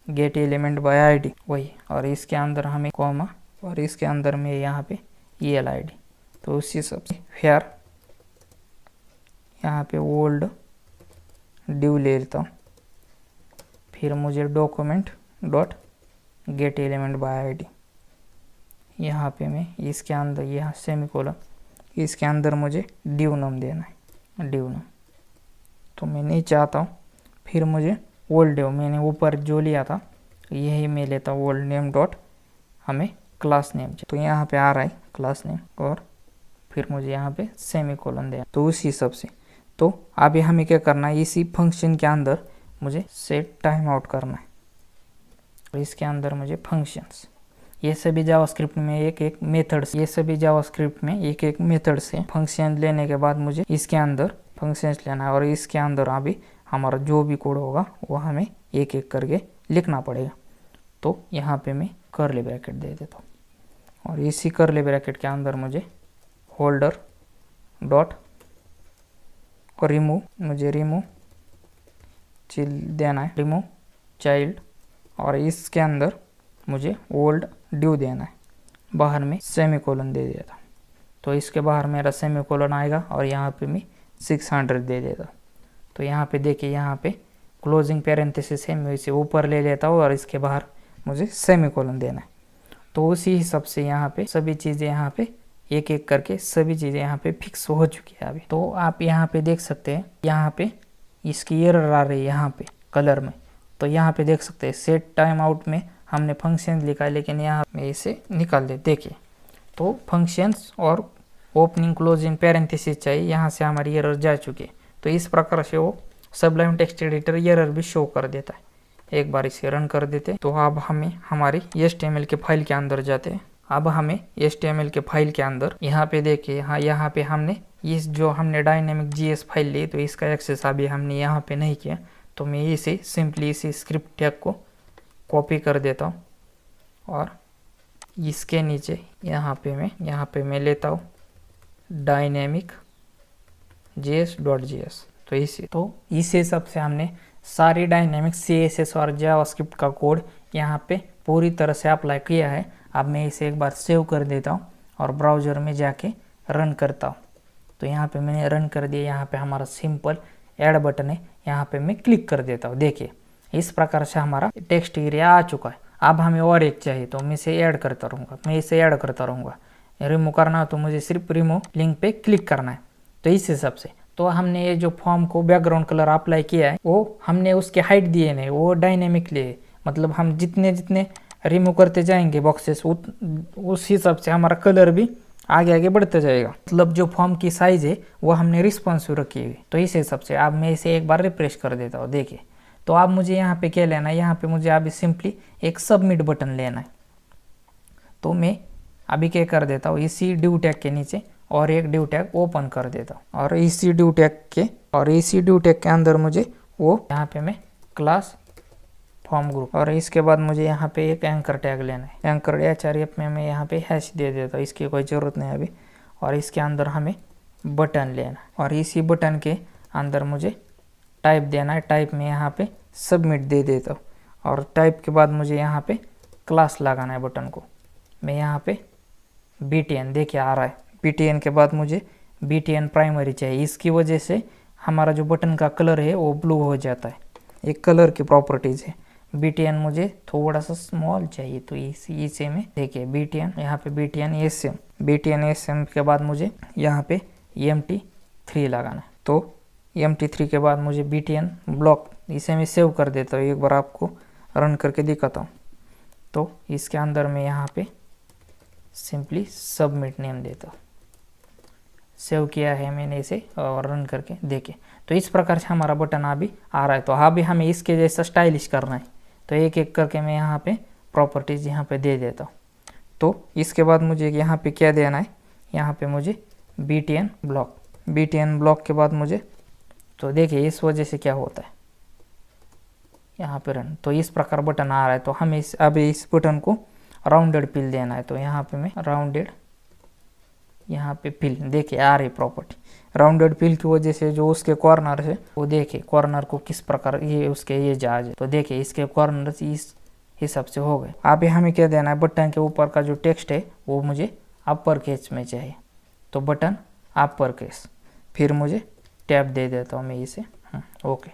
gate element by ID वही, और इसके अंदर हमें कॉमा, और इसके अंदर में यहाँ पे ELID। तो उसी सबसे फिर यहाँ पे ओल्ड ड्यू ले लेता हूँ, फिर मुझे document dot gate element by ID, यहाँ पे मैं इसके अंदर यहाँ सेमीकोलन, इसके अंदर मुझे ड्यू नम देना है, ड्यू नम। तो मैं नहीं चाहता हूँ, फिर मुझे ओल्ड ड्यू मैंने ऊपर जो लिया था यही मैं लेता हूँ, ओल्ड नेम डॉट हमें क्लास नेम। तो यहाँ पे आ रहा है क्लास नेम, और फिर मुझे यहाँ पे सेमीकोलन देना। तो उसी हिसाब से तो अभी हमें क्या करना है, इसी फंक्शन के अंदर मुझे सेट टाइम आउट करना है, और इसके अंदर मुझे फंक्शंस, ये सभी जावास्क्रिप्ट में एक एक मेथड से, ये सभी जावास्क्रिप्ट में एक एक मेथड से फंक्शन लेने के बाद मुझे इसके अंदर फंक्शंस लेना है, और इसके अंदर अभी हमारा जो भी कोड होगा वो हमें एक एक करके लिखना पड़ेगा। तो यहाँ पे मैं कर्ली ब्रैकेट दे देता हूँ, और इसी कर्ली ब्रैकेट के अंदर मुझे होल्डर डॉट रिमूव, मुझे रिमूव चिल्ड देना है, रिमूव चाइल्ड, और इसके अंदर मुझे ओल्ड ड्यू देना है, बाहर में सेमीकोलन दे देता। तो इसके बाहर मेरा सेमीकोलन आएगा, और यहाँ पे मैं 600 दे देता। तो यहाँ पे देखिए, यहाँ पे क्लोजिंग पैरेंथेसिस है, मैं इसे ऊपर ले लेता हूँ, और इसके बाहर मुझे सेमीकोलन देना है। तो उसी हिसाब से यहाँ पे सभी चीज़ें यहाँ पे एक एक करके सभी चीज़ें यहाँ पे फिक्स हो चुकी है अभी। तो आप यहाँ पे देख सकते हैं, यहाँ पे इसकी एरर आ रही है यहाँ पे कलर में। तो यहाँ पे देख सकते हैं सेट टाइम आउट में हमने फंक्शन लिखा है, लेकिन यहाँ में इसे निकाल दे। देखिए तो फंक्शंस और ओपनिंग क्लोजिंग पैरेंथेसिस चाहिए, यहाँ से हमारी एरर जा चुकी है। तो इस प्रकार से वो सबलाइम टेक्स्ट एडिटर एरर भी शो कर देता है। एक बार इसे रन कर देते। तो अब हमें हमारी HTML के फाइल के अंदर जाते हैं। अब हमें HTML के फाइल के अंदर यहाँ पे देखिए, हाँ यहाँ पे हमने इस जो हमने डायनेमिक JS फाइल ली, तो इसका एक्सेस अभी हमने यहाँ पे नहीं किया। तो मैं इसे सिंपली इसी स्क्रिप्ट टैग को कॉपी कर देता हूँ, और इसके नीचे यहाँ पे मैं लेता हूँ डायनेमिक JS.js। तो इस हिसाब से हमने सारी डायनेमिक CSS और जावास्क्रिप्ट का कोड यहाँ पे पूरी तरह से अप्लाई किया है। अब मैं इसे एक बार सेव कर देता हूँ और ब्राउज़र में जाके रन करता हूँ। तो यहाँ पे मैंने रन कर दिया। यहाँ पे हमारा सिंपल ऐड बटन है, यहाँ पे मैं क्लिक कर देता हूँ। देखिए इस प्रकार से हमारा टेक्स्ट एरिया आ चुका है। अब हमें और एक चाहिए, तो मैं इसे ऐड करता रहूँगा। रिमूव करना हो तो मुझे सिर्फ रिमूव लिंक पे क्लिक करना है। तो इस हिसाब से तो हमने ये जो फॉर्म को बैकग्राउंड कलर अप्लाई किया है, वो हमने उसके हाइट दिए नहीं, वो डायनेमिकली है। मतलब हम जितने जितने रिमूव करते जाएंगे बॉक्सेस, उस हिसाब से हमारा कलर भी आगे आगे बढ़ते जाएगा। मतलब जो फॉर्म की साइज है वो हमने रिस्पॉन्सिव रखी हुई। तो इस हिसाब से अब मैं इसे एक बार रिफ्रेश कर देता हूँ। देखिए तो अब मुझे यहाँ पे क्या लेना है, यहाँ पे मुझे अभी सिंपली एक सबमिट बटन लेना है। तो मैं अभी क्या कर देता हूँ, इसी ड्यू टैग के नीचे और एक ड्यू टैग ओपन कर देता हूँ, और इसी ड्यू टैग के अंदर मुझे वो यहाँ पे मैं क्लास फॉर्म ग्रुप, और इसके बाद मुझे यहाँ पे एक एंकर टैग लेना है। एंकर HRF में मैं यहाँ पे हैश दे देता हूँ, इसकी कोई ज़रूरत नहीं अभी। और इसके अंदर हमें बटन लेना है, और इसी बटन के अंदर मुझे टाइप देना है। टाइप में यहाँ पे सबमिट दे देता हूँ, और टाइप के बाद मुझे यहाँ पे क्लास लगाना है बटन को। मैं यहाँ पे BTN देखिए आ रहा है। BTN के बाद मुझे BTN प्राइमरी चाहिए। इसकी वजह से हमारा जो बटन का कलर है वो ब्लू हो जाता है। एक कलर की प्रॉपर्टीज़ है। BTN मुझे थोड़ा सा स्मॉल चाहिए, तो इसे में देखिए BTN, यहाँ पे BTN SM के बाद मुझे यहाँ पे MT3 लगाना है। तो MT3 के बाद मुझे BTN ब्लॉक, इसे मैं सेव कर देता हूँ, एक बार आपको रन करके दिखाता हूँ। तो इसके अंदर मैं यहाँ पे सिंपली सबमिट नेम देता हूँ। सेव किया है मैंने इसे और रन करके देखें। तो इस प्रकार से हमारा बटन अभी आ रहा है। तो अभी हमें इसके जैसा स्टाइलिश करना है, तो एक एक करके मैं यहाँ पे प्रॉपर्टीज़ यहाँ पे दे देता हूँ। तो इसके बाद मुझे यहाँ पे क्या देना है, यहाँ पे मुझे BTN ब्लॉक के बाद मुझे, तो देखिए इस वजह से क्या होता है, यहाँ पे रन, तो इस प्रकार बटन आ रहा है। तो हमें अभी इस बटन को राउंडेड फिल देना है। तो यहाँ पे मैं राउंडेड, यहाँ पे फिल, देखिए आ रही प्रॉपर्टी। राउंडेड फिल की वजह से जो उसके कॉर्नर है वो देखिए कॉर्नर को किस प्रकार ये उसके ये जहाज है, तो देखिए इसके कॉर्नर इस हिसाब से हो गए। अभी हमें क्या देना है, बटन के ऊपर का जो टेक्स्ट है वो मुझे अपर केस में चाहिए। तो बटन अपर केस, फिर मुझे टैब दे देता हूँ मैं इसे, ओके।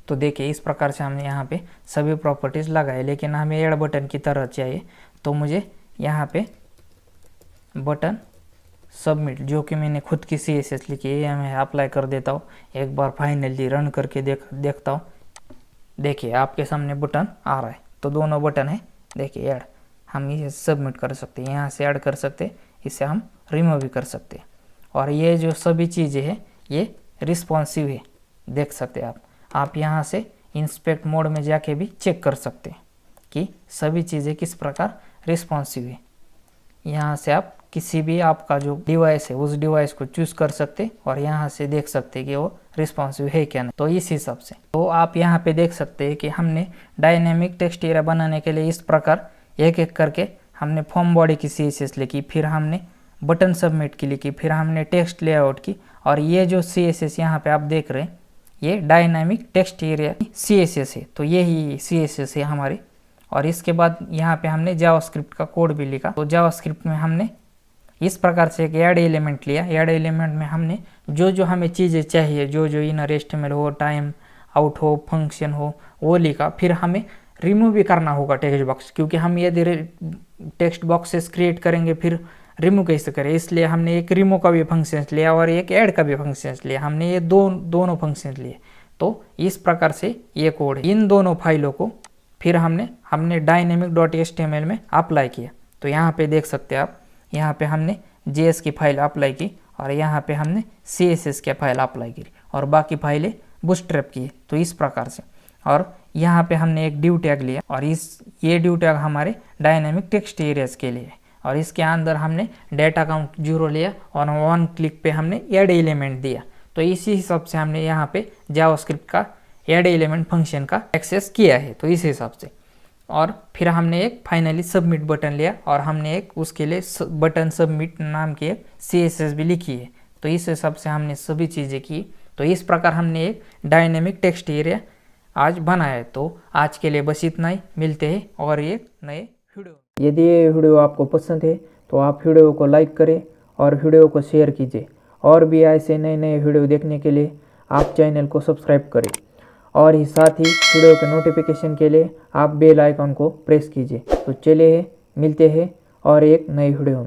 तो देखिए इस प्रकार से हमने यहाँ पे सभी प्रॉपर्टीज़ लगाए, लेकिन हमें ऐड बटन की तरह चाहिए। तो मुझे यहाँ पे बटन सबमिट, जो कि मैंने खुद की CSS लिखी है, मैं अप्लाई कर देता हूँ। एक बार फाइनली रन करके देखता हूँ। देखिए आपके सामने बटन आ रहा है। तो दोनों बटन है, देखिए ऐड, हम इसे सबमिट कर सकते हैं, यहाँ से ऐड कर सकते हैं, इसे हम रिमूव भी कर सकते हैं। और ये जो सभी चीज़ें हैं ये रिस्पॉन्सिव है, देख सकते हैं आप यहाँ से इंस्पेक्ट मोड में जाके भी चेक कर सकते हैं कि सभी चीज़ें किस प्रकार रिस्पॉन्सिव है। यहाँ से आप किसी भी आपका जो डिवाइस है उस डिवाइस को चूज़ कर सकते और यहाँ से देख सकते कि वो रिस्पॉन्सिव है क्या नहीं। तो इस हिसाब से तो आप यहाँ पे देख सकते हैं कि हमने डायनेमिक टेक्स्ट एरिया बनाने के लिए इस प्रकार एक एक करके हमने फॉर्म बॉडी की CSS लिखी, फिर हमने बटन सबमिट की लिखी, फिर हमने टेक्स्ट लेआउट की, और ये जो CSS यहाँ पे आप देख रहे हैं ये डायनामिक टेक्स्ट एरिया CSS है। तो यही CSS है हमारी। और इसके बाद यहाँ पे हमने जावास्क्रिप्ट का कोड भी लिखा। तो जावास्क्रिप्ट में हमने इस प्रकार से एक ऐड एलिमेंट लिया। ऐड एलिमेंट में हमने जो हमें चीज़ें चाहिए, जो इनर HTML हो, टाइम आउट हो, फंक्शन हो, वो लिखा। फिर हमें रिमूव भी करना होगा टेक्स्ट बॉक्स, क्योंकि हम यदि टेक्स्ट बॉक्सेस क्रिएट करेंगे फिर रिमूव कैसे करें, इसलिए हमने एक रिमूव का भी फंक्शन लिया और एक ऐड का भी फंक्शन लिया। हमने ये दोनों फंक्शन लिए। तो इस प्रकार से ये कोड है। इन दोनों फाइलों को फिर हमने dynamic.html में अप्लाई किया। तो यहाँ पे देख सकते हैं आप, यहाँ पे हमने JS की फाइल अप्लाई की और यहाँ पे हमने CSS की फाइल अप्लाई की और बाकी फाइलें बूटस्ट्रैप की। तो इस प्रकार से, और यहाँ पे हमने एक डिव टैग लिया और ये डिव टैग हमारे डायनेमिक टेक्स्ट एरियाज के लिए है। और इसके अंदर हमने डेटा काउंट 0 लिया और 1 क्लिक पे हमने ऐड एलिमेंट दिया। तो इसी हिसाब से हमने यहाँ पे जावास्क्रिप्ट का ऐड एलिमेंट फंक्शन का एक्सेस किया है। तो इस हिसाब से, और फिर हमने एक फाइनली सबमिट बटन लिया और हमने एक उसके लिए बटन सबमिट नाम की एक CSS भी लिखी है। तो इस हिसाब से हमने सभी चीज़ें की। तो इस प्रकार हमने एक डायनेमिक टेक्स्ट एरिया आज बनाया है। तो आज के लिए बस इतना ही, मिलते हैं और एक नए वीडियो। यदि ये वीडियो आपको पसंद है तो आप वीडियो को लाइक करें और वीडियो को शेयर कीजिए। और भी ऐसे नए वीडियो देखने के लिए आप चैनल को सब्सक्राइब करें और ही साथ ही वीडियो के नोटिफिकेशन के लिए आप बेल आइकन को प्रेस कीजिए। तो चलिए मिलते हैं और एक नई वीडियो में।